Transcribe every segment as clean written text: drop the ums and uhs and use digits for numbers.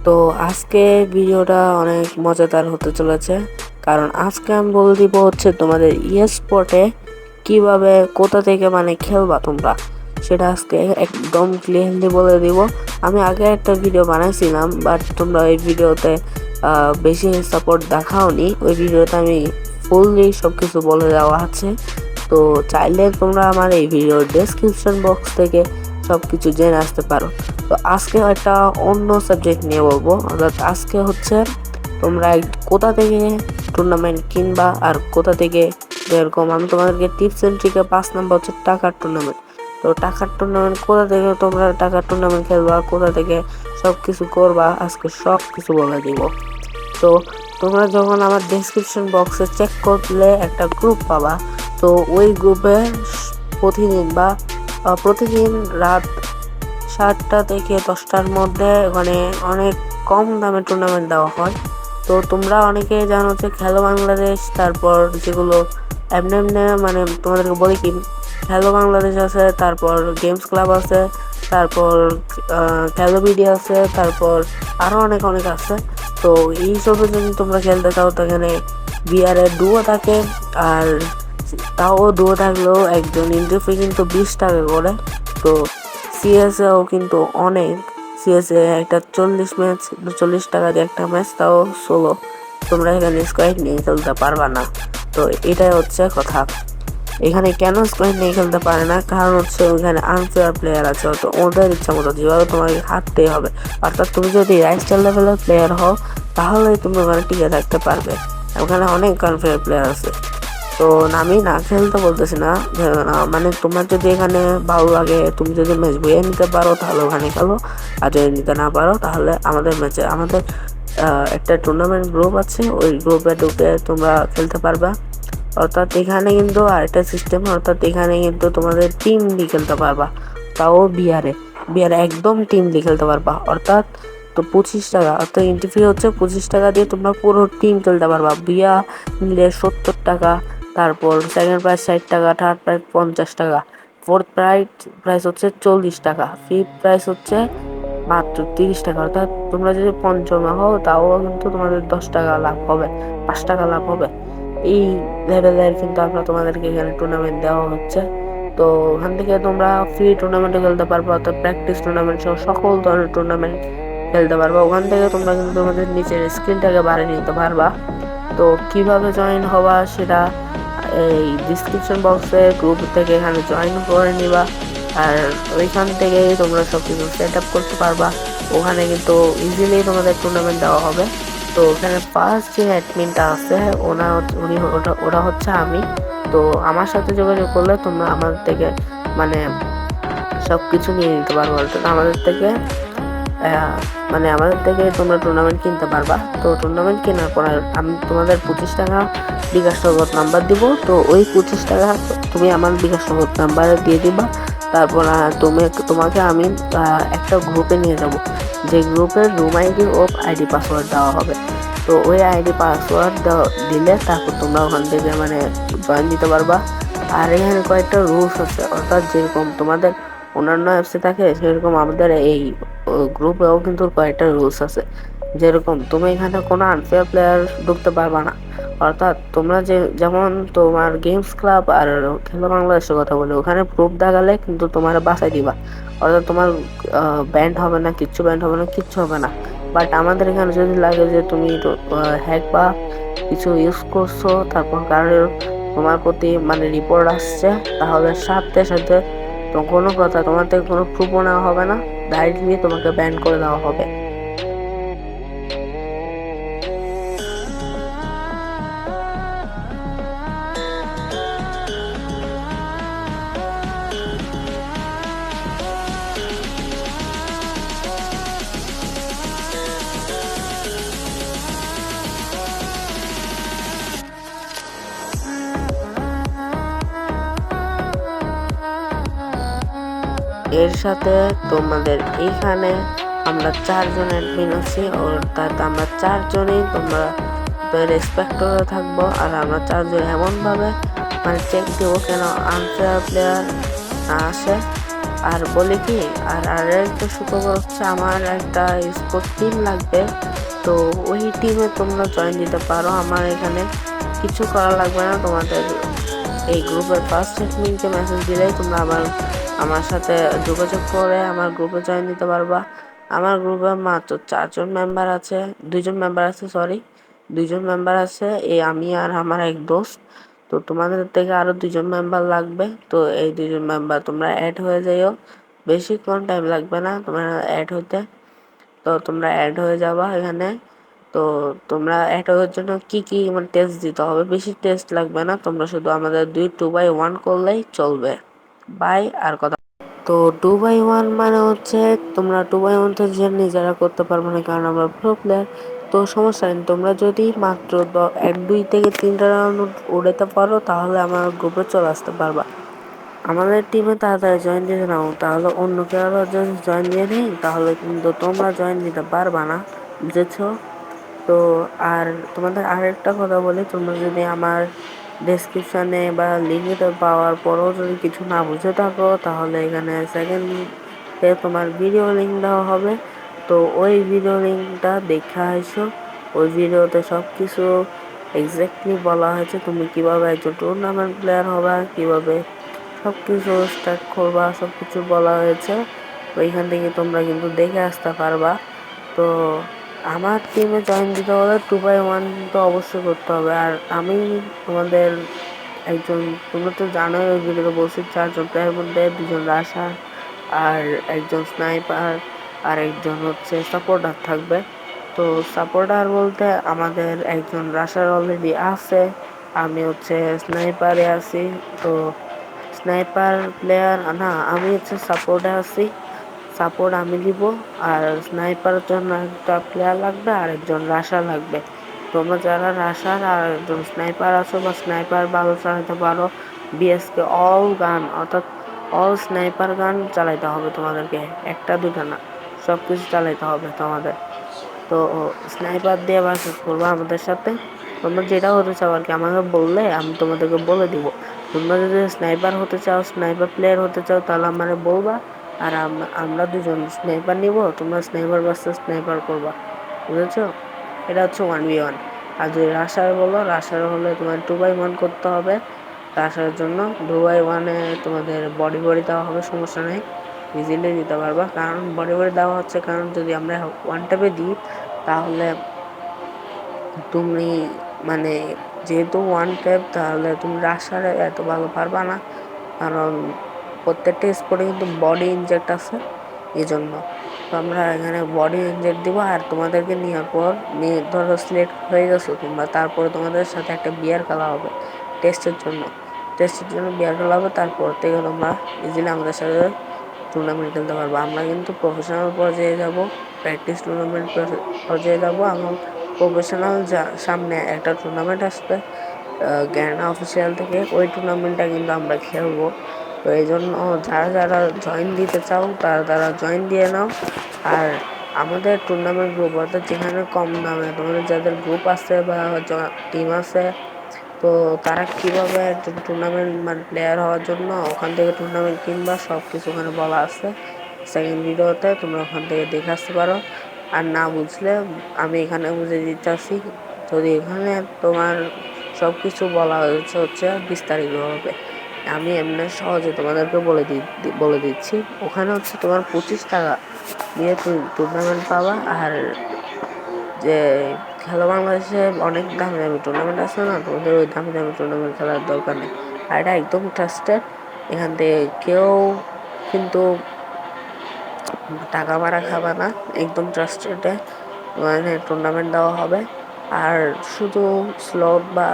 তো আজকে ভিডিওটা অনেক মজাদার হতে চলেছে, কারণ আজকে আমি বলে দিব হচ্ছে তোমাদের স্পটে কিভাবে কোথা থেকে খেলবা তোমরা, সেটা আজকে একদম ক্লিয়ারলি বলে দিব। আমি আগে একটা ভিডিও বানাইছিলাম, বাট তোমরা ওই ভিডিওতে বেশি সাপোর্ট দেখাওনি। ওই ভিডিওতে আমি ফুললি সব কিছু বলে দেওয়া আছে। তো চাইলে তোমরা আমার এই ভিডিওর ডেসক্রিপশন বক্স থেকে সব কিছু জেনে আসতে পারো। তো আজকে একটা অন্য সাবজেক্ট নিয়ে বলবো, অর্থাৎ আজকে হচ্ছে তোমরা কোথা থেকে টুর্নামেন্ট কিনবা আর কোথা থেকে, যেরকম আমি তোমাদেরকে টিপস এন্ড ট্রিকে 5 নম্বর হচ্ছে টাকার টুর্নামেন্ট। তো টাকার টুর্নামেন্ট কোথা থেকে তোমরা টাকার টুর্নামেন্ট খেলবা, কোথা থেকে সব কিছু করবা, আজকে সব কিছু বলে দিব। তো তোমরা যখন আমার ডেসক্রিপশন বক্সে চেক করলে একটা গ্রুপ পাবা। তো ওই গ্রুপে প্রতিদিন রাত 7টা থেকে 10টার মধ্যে ওখানে অনেক কম দামে টুর্নামেন্ট দেওয়া হয়। তো তোমরা অনেকেই জানো যে খেলো বাংলাদেশ, তারপর যেগুলো এমনি তোমাদেরকে বলি কি, খেলো বাংলাদেশ আছে, তারপর গেমস ক্লাব আছে, তারপর খেলো বিডি আছে, তারপর আরও অনেক অনেক আছে। তো এইসবে যদি তোমরা খেলতে চাও, তো এখানে বিআরের ডুও থাকে, আর তাও ডুও থাকলেও একজন এন্ট্রি ফি কিন্তু 20 টাকা করে। তো সিএসএও কিন্তু অনেক, সিএসএ একটা 40 টাকা দিয়ে একটা ম্যাচ, তাও সোলো। তোমরা এখানে স্কোয়াড নিয়ে খেলতে পারবা না। তো এটাই হচ্ছে কথা। এখানে কেন স্কোয়াড নিয়ে খেলতে পারে না, কারণ হচ্ছে ওইখানে আনফেয়ার প্লেয়ার আছে, তো ওদের ইচ্ছা মতো যেভাবে তোমাকে হারতেই হবে। অর্থাৎ তুমি যদি রাইস্টার লেভেলের প্লেয়ার হও, তাহলেই তুমি ওখানে টিকে থাকতে পারবে। ওখানে অনেক আনফেয়ার প্লেয়ার আছে। তো আমি না খেলতে বলতেছি না, তোমার যদি এখানে ভালো লাগে, তুমি যদি ম্যাচ বইয়ে নিতে পারো তাহলে ওখানে খেলো, আর যদি নিতে না পারো তাহলে আমাদের একটা টুর্নামেন্ট গ্রুপ আছে, ওই গ্রুপে ঢুকে তোমরা খেলতে পারবা। অর্থাৎ এখানে কিন্তু আরেকটা সিস্টেম, অর্থাৎ এখানে কিন্তু তোমাদের টিম দিয়ে খেলতে পারবা, তাও বিয়ারে একদম টিম দিয়ে খেলতে পারবা। অর্থাৎ তো 25 টাকা, অর্থাৎ এন্ট্রি ফি হচ্ছে 25 টাকা দিয়ে তোমরা পুরো টিম খেলতে পারবা। বিয়া নিলে 70 টাকা, তারপর সেকেন্ড প্রাইস 60 টাকা, থার্ড প্রাইস 50 টাকা, ফোর্থ প্রাইস হচ্ছে 40 টাকা, ফিফথ প্রাইস হচ্ছে মাত্র 30 টাকা। অর্থাৎ তোমরা যদি পঞ্চমে হও, তাও কিন্তু তোমাদের 10 টাকা লাভ হবে, 5 টাকা লাভ হবে। এই লেভেলের কিন্তু আমরা তোমাদেরকে এখানে টুর্নামেন্ট দেওয়া হচ্ছে। তো ওখান থেকে তোমরা ফ্রি টুর্নামেন্টে খেলতে পারবা, অর্থাৎ প্র্যাকটিস টুর্নামেন্ট সহ সকল ধরনের টুর্নামেন্ট খেলতে পারবা। ওখান থেকে তোমরা কিন্তু তোমাদের নিচের স্ক্রিনটাকে বাড়িয়ে নিতে পারবা। তো কিভাবে জয়েন হবা সেটা এই ডিসক্রিপশন বক্সে গ্রুপ থেকে এখানে জয়েন করে নিবা, আর ওইখান থেকে তোমরা সব কিছু সেট আপ করতে পারবা। ওখানে কিন্তু ইজিলি তোমাদের টুর্নামেন্ট দেওয়া হবে। তো ওখানে ফার্স্ট যে অ্যাডমিনটা আছে, ওরা হচ্ছে আমি। তো আমার সাথে যোগাযোগ করলে তোমরা আমাদের থেকে সব কিছু নিয়ে নিতে পারবো। অর্থাৎ আমাদের থেকে তোমরা টুর্নামেন্ট কিনতে পারবা। তো টুর্নামেন্ট কেনার পর আমি তোমাদের 25 টাকা বিকাশ নগদ নাম্বার দিব। তো ওই 25 টাকা তুমি আমার বিকাশ নগদ নাম্বারে দিয়ে দিবা। তারপর তোমাকে আমি একটা গ্রুপে নিয়ে যাব, যে গ্রুপের রুম আইডি ও আইডি পাসওয়ার্ড দেওয়া হবে। তো ওই আইডি পাসওয়ার্ড দিলে তারপর তোমরা ওখান থেকে জয়েন দিতে পারবা। আর এখানে কয়েকটা রুলস আছে, অর্থাৎ যেরকম তোমাদের অন্যান্য অ্যাপসে থাকে, সেরকম আমাদের এই গ্রুপেও কিন্তু কয়েকটা রুলস আছে। যেরকম তুমি এখানে কোনো আনফেয়ার প্লেয়ার ঢুকতে পারবা না। অর্থাৎ তোমরা যেমন তোমার গেমস ক্লাব আর খেলো বাংলাদেশের কথা বলে, ওখানে প্রুফ দেখালে কিন্তু তোমার বাঁচাই দিবা। অর্থাৎ তোমার ব্যান্ড হবে না, কিচ্ছু হবে না। বাট আমাদের এখানে যদি লাগে যে তুমি হ্যাক বা কিছু ইউজ করছো, তারপর কারোর তোমার প্রতি রিপোর্ট আসছে, তাহলে সাথে সাথে তো কোনো কথা, তোমার থেকে কোনো প্রুফও নেওয়া হবে না, ডাইরেক্টলি তোমাকে ব্যান করে দেওয়া হবে। এর সাথে তোমাদের এইখানে আমরা 4জন অ্যাডমিন আছি, অর্থাৎ আমরা 4জনই তোমরা রেসপেক্টরে থাকবো। আর আমরা 4জন এমনভাবে চেক দেবো কেন আনফেয়ার প্লেয়ার না আসে। আর বলি কি, আরেকটা সুখবর হচ্ছে আমার একটা স্পোর্টস টিম লাগবে। তো ওই টিমে তোমরা জয়েন দিতে পারো। আমার এখানে কিছু করা লাগবে না, তোমাদের এই গ্রুপের ফার্স্ট লিঙ্কে মেসেজ দিলেই তোমরা আমার সাথে যোগাযোগ করে আমার গ্রুপে জয়েন দিতে পারবা। আমার গ্রুপে মাত্র 4 জন মেম্বার আছে, 2 জন মেম্বার আছে, সরি 2 জন মেম্বার আছে, এই আমি আর আমার এক দোস্ত। তো তোমাদের থেকে আরো 2 জন মেম্বার লাগবে। তো এই 2 জন মেম্বার তোমরা অ্যাড হয়ে যাইও, বেশিক্ষণ টাইম লাগবে না তোমরা অ্যাড হতে। তো তোমরা অ্যাড হয়ে যাবা এখানে। তো তোমরা অ্যাড হওয়ার জন্য কি কি মানে টেস্ট দিতে হবে, বেশি টেস্ট লাগবে না, তোমরা শুধু আমাদের 2x1 করলেই চলবে। বাই। আর কথা, তো 2x1 মানে হচ্ছে তোমরা 2x1 তো যে নিজেরা করতে পারবে না, কারণ আমরা প্রো প্লেয়ার। তো সমস্যা নেই, তোমরা যদি মাত্র 2 থেকে 3টা রাউন্ড উড়াতে পারো তাহলে আমার গ্রুপে চলে আসতে পারবা। আমাদের টিমে তাড়াতাড়ি জয়েন দিতে নাও, তাহলে অন্য কেউ যদি জয়েন দিয়ে নেই তাহলে কিন্তু তোমরা জয়েন দিতে পারবা না, বুঝেছো? তো আর তোমাদের আরেকটা কথা বলি, তোমরা যদি আমার ডেসক্রিপশানে বা লিঙ্কে পাওয়ার পরেও যদি কিছু না বুঝে থাকো তাহলে এখানে সেকেন্ডে তোমার ভিডিও লিঙ্ক দেওয়া হবে। তো ওই ভিডিও লিঙ্কটা দেখে আসো। ওই ভিডিওতে সব কিছু এক্স্যাক্টলি বলা হয়েছে, তুমি কিভাবে একজন টুর্নামেন্ট প্লেয়ার হবা, কিভাবে সব কিছু স্টার্ট করবা, সব কিছু বলা হয়েছে। ওইখান থেকে তোমরা কিন্তু দেখে আসতে পারবা। তো আমার টিমে জয়েন দিতে হলে 2x1 তো অবশ্যই করতে হবে। আর আমি তোমাদের একজন, তোমরা তো জানোই ওই ভিডিওতে বলছি 4 জন প্লেয়ারের মধ্যে 2 জন রাশার আর একজন স্নাইপার আর একজন হচ্ছে সাপোর্টার থাকবে। তো সাপোর্টার বলতে আমাদের একজন রাশার অলরেডি আছে, আমি হচ্ছে স্নাইপারে আছি। তো স্নাইপার প্লেয়ার না, আমি হচ্ছে সাপোর্টে আছি, সাপোর্ট আমি দিব। আর স্নাইপারের জন্য একটা প্লেয়ার লাগবে আর একজন রাশার লাগবে। তোমরা যারা রাশার আর একজন স্নাইপার আছো বা স্নাইপার ভালো চালাতে পারো, বিএসকে অল গান অর্থাৎ অল স্নাইপার গান চালাইতে হবে তোমাদেরকে, একটা দুটা না, সব কিছু চালাইতে হবে তোমাদের। তো স্নাইপার দিয়ে ভার্সেস করবো আমাদের সাথে। তোমরা যেটা হতে চাও আর কি আমাকে বললে আমি তোমাদেরকে বলে দিব। তোমরা যদি স্নাইপার হতে চাও, স্নাইপার প্লেয়ার হতে চাও, তাহলে আমারে বলবা। আর আমরা 2 জন স্নাইপার নিব, তোমরা স্নাইপার ভার্সেস স্নাইপার করবা, বুঝেছো? এটা হচ্ছে 1v1। আর যদি রাশার বলো, রাশার হলে তোমার 2x1 করতে হবে। রাশার জন্য 2x1-এ তোমাদের বডি দেওয়া হবে, সমস্যা নেই, ইজিলি দিতে পারবা। কারণ বডি দেওয়া হচ্ছে কারণ যদি আমরা 1 ট্যাপে দিই তাহলে তুমি মানে যেহেতু 1 ট্যাপ, তাহলে তুমি রাশারে এত ভালো পারবা না, কারণ প্রত্যেকটা স্পোর্টে কিন্তু বডি ইনজেক্ট আছে, এই জন্য। তো আমরা এখানে বডি ইনজেক্ট দিব। আর তোমাদেরকে নেওয়ার পর ধরো সিলেক্ট হয়ে গেছো তোমরা, তারপরে তোমাদের সাথে একটা বিয়ার খেলা হবে টেস্টের জন্য বিয়ার খেলা হবে। তারপর থেকে তোমরা ইজিলি আমাদের সাথে টুর্নামেন্ট খেলতে পারবো। আমরা কিন্তু প্রফেশনাল পর্যায়ে যাব, প্র্যাকটিস টুর্নামেন্ট পর্যায়ে যাব। এবং প্রফেশনাল সামনে একটা টুর্নামেন্ট আসবে গ্যানা অফিসিয়াল থেকে, ওই টুর্নামেন্টটা কিন্তু আমরা খেলবো। তো এই জন্য যারা জয়েন দিতে চাও তারা জয়েন দিয়ে নাও। আর আমাদের টুর্নামেন্ট গ্রুপ অর্থাৎ যেখানে কম দামে তোমাদের যাদের গ্রুপ আছে বা টিম আছে, তো তারা কীভাবে টুর্নামেন্ট মানে প্লেয়ার হওয়ার জন্য ওখান থেকে টুর্নামেন্ট কিনবা সব কিছু ওখানে বলা আছে সেকেন্ড ভিডিওতে, তোমরা ওখান থেকে দেখে আসতে পারো। আর না বুঝলে আমি এখানে বুঝে দিতেছি। যদি এখানে তোমার সব কিছু বলা হয়েছে হচ্ছে বিস্তারিতভাবে, আমি এমনি সহজে তোমাদেরকে বলে দিচ্ছি। ওখানে হচ্ছে তোমার 25 টাকা দিয়ে টুর্নামেন্ট পাবা। আর যে খেলো বাংলাদেশে অনেক দামি দামি টুর্নামেন্ট আছে না, তোমাদের ওই দামি দামি টুর্নামেন্ট খেলার দরকার নেই। আর এটা একদম ট্রাস্টেড, এখান থেকে কেউ কিন্তু টাকা মারা খাবে না, একদম ট্রাস্টেডে মানে টুর্নামেন্ট দেওয়া হবে। আর শুধু স্লট বা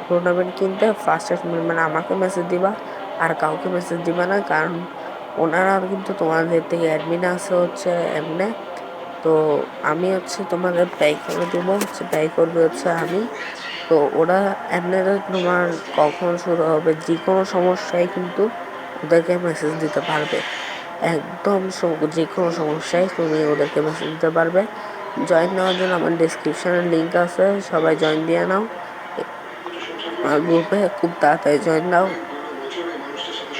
টুর্নামেন্ট কিনতে ফার্স্ট মানে আমাকে মেসেজ দিবা, আর কাউকে মেসেজ দিবা না, কারণ ওনারা কিন্তু তোমাদের থেকে অ্যাডমিন আছে হচ্ছে এমনি। তো আমি হচ্ছে তোমাদের ব্যয় করে দেবো, হচ্ছে ব্যয় করবে হচ্ছে আমি। তো ওরা এমনিতে তোমার কখন শুরু হবে যে কোনো সমস্যায় কিন্তু ওদেরকে মেসেজ দিতে পারবে, একদম যে কোনো সমস্যায় তুমি ওদেরকে মেসেজ দিতে পারবে। জয়েন নেওয়ার জন্য আমার ডিসক্রিপশানের লিঙ্ক আছে, সবাই জয়েন দিয়ে নাও। আর গ্রুপে খুব তাড়াতাড়ি জয়েন দাও।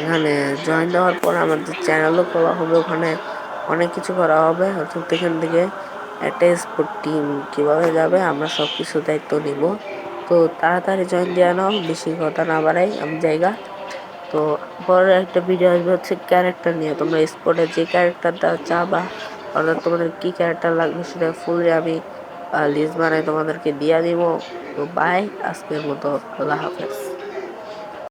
এখানে জয়েন দেওয়ার পর আমাদের চ্যানেলও খোলা হবে, ওখানে অনেক কিছু করা হবে। অর্থাৎ এখান থেকে একটা স্পোর্ট টিম কীভাবে যাবে আমরা সব কিছু দায়িত্ব নিব। তো তাড়াতাড়ি জয়েন দিয়ে নাও, বেশি কথা না বাড়াই, আমি জায়গা। তো পরে একটা ভিডিও আসবে হচ্ছে ক্যারেক্টার নিয়ে, তোমরা স্পোর্টে যে ক্যারেক্টারটা চাবা, অর্থাৎ তোমাদের কি ক্যারেক্টার লাগবে সেটা ফুললি আমি লিস্ট বানাই তোমাদেরকে দিয়ে দিব। তো বাই, আজকের মতো আল্লাহ হাফেজ।